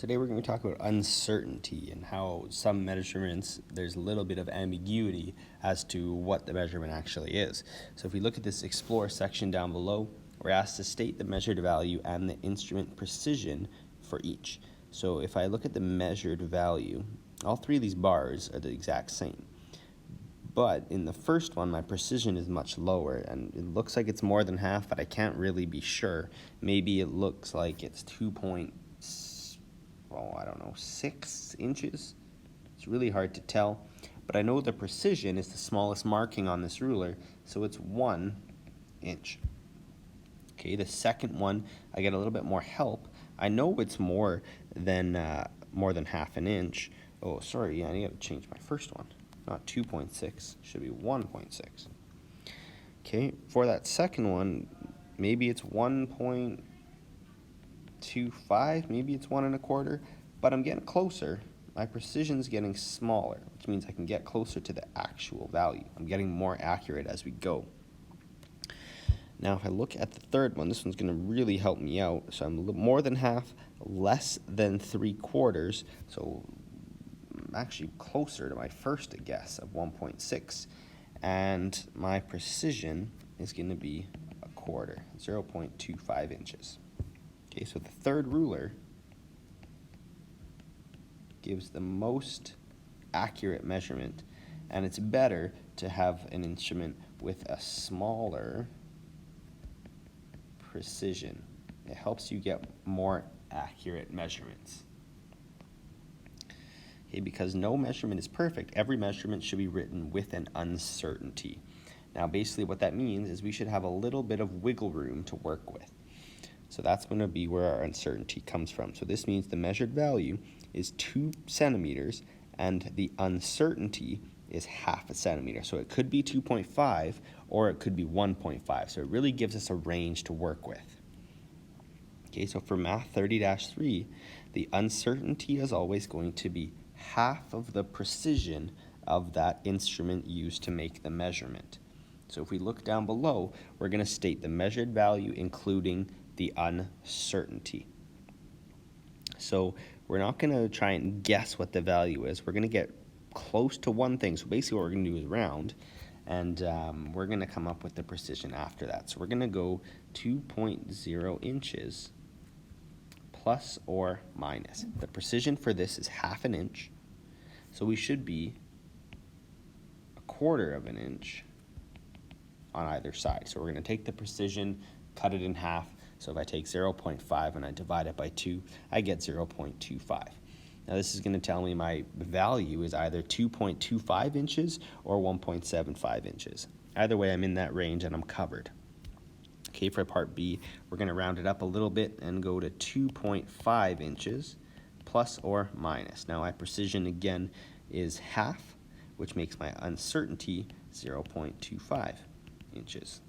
Today we're going to talk about uncertainty and how some measurements, there's a little bit of ambiguity as to what the measurement actually is. So if we look at this Explore section down below, we're asked to state the measured value and the instrument precision for each. So if I look at the measured value, all three of these bars are the exact same. But in the first one, my precision is much lower, and it looks like it's more than half, but I can't really be sure. Maybe it looks like it's 6 inches. It's really hard to tell, but I know the precision is the smallest marking on this ruler, so it's 1 inch. Okay, the second one, I get a little bit more help. I know it's more than half an inch. Oh, sorry, I need to change my first one. Not 2.6, should be 1.6. Okay, for that second one, maybe it's 1.25, maybe it's 1.25, but I'm getting closer. My precision's getting smaller, which means I can get closer to the actual value. I'm getting more accurate as we go. Now, if I look at the third one, this one's going to really help me out. So I'm a little more than half, less than 3/4. So I'm actually closer to my first guess of 1.6. And my precision is going to be 1/4, 0.25 inches. Okay, so the third ruler gives the most accurate measurement, and it's better to have an instrument with a smaller precision. It helps you get more accurate measurements. Okay, because no measurement is perfect, every measurement should be written with an uncertainty. Now, basically what that means is we should have a little bit of wiggle room to work with. So that's going to be where our uncertainty comes from. So this means the measured value is 2 centimeters and the uncertainty is 1/2 centimeter. So it could be 2.5 or it could be 1.5. So it really gives us a range to work with. Okay, so for Math 30-3, the uncertainty is always going to be 1/2 of the precision of that instrument used to make the measurement. So if we look down below, we're going to state the measured value including the uncertainty. So we're not going to try and guess what the value is. We're going to get close to one thing. So basically what we're going to do is round, and we're going to come up with the precision after that. So we're going to go 2.0 inches plus or minus. The precision for this is 1/2 inch, so we should be 1/4 inch on either side. So we're going to take the precision, cut it in half. So if I take 0.5 and I divide it by 2, I get 0.25. Now this is going to tell me my value is either 2.25 inches or 1.75 inches. Either way, I'm in that range and I'm covered. Okay, for part B, we're going to round it up a little bit and go to 2.5 inches plus or minus. Now my precision again is 1/2, which makes my uncertainty 0.25 inches.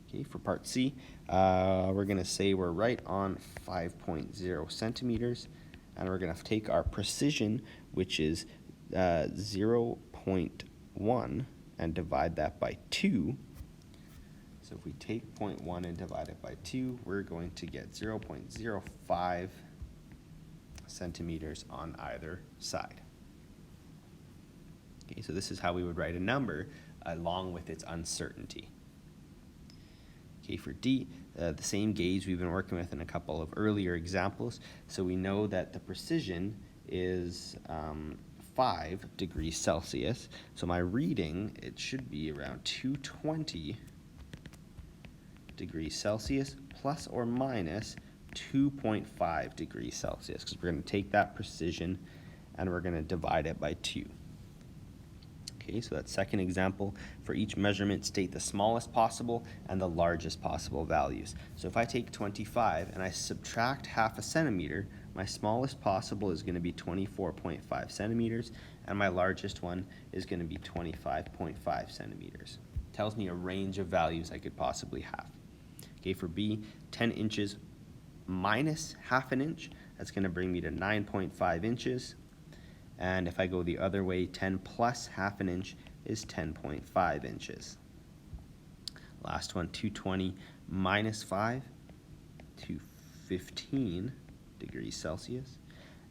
Okay, for part C, we're going to say we're right on 5.0 centimeters, and we're going to take our precision, which is 0.1, and divide that by 2. So if we take 0.1 and divide it by 2, we're going to get 0.05 centimeters on either side. Okay, so this is how we would write a number along with its uncertainty. Okay, for D, the same gauge we've been working with in a couple of earlier examples. So we know that the precision is 5 degrees Celsius. So my reading, it should be around 220 degrees Celsius plus or minus 2.5 degrees Celsius, because we're going to take that precision and we're going to divide it by 2. Okay, so that second example, for each measurement, state the smallest possible and the largest possible values. So if I take 25 and I subtract 1/2 centimeter, my smallest possible is going to be 24.5 centimeters, and my largest one is going to be 25.5 centimeters. It tells me a range of values I could possibly have. Okay, for B, 10 inches minus 1/2 inch, that's going to bring me to 9.5 inches. And if I go the other way, 10 plus 1/2 inch is 10.5 inches. Last one, 220 minus 5, 215 degrees Celsius.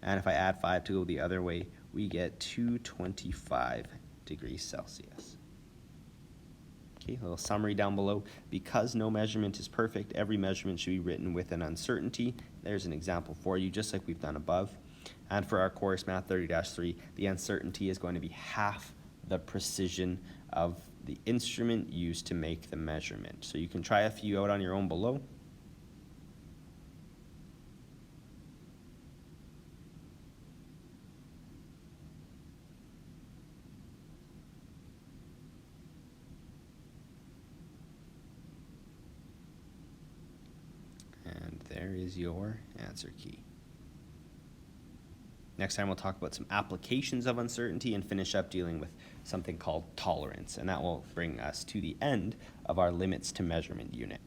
And if I add 5 to go the other way, we get 225 degrees Celsius. Okay, a little summary down below. Because no measurement is perfect, every measurement should be written with an uncertainty. There's an example for you, just like we've done above. And for our course Math 30-3, the uncertainty is going to be half the precision of the instrument used to make the measurement. So you can try a few out on your own below. And there is your answer key. Next time we'll talk about some applications of uncertainty and finish up dealing with something called tolerance, and that will bring us to the end of our limits to measurement unit.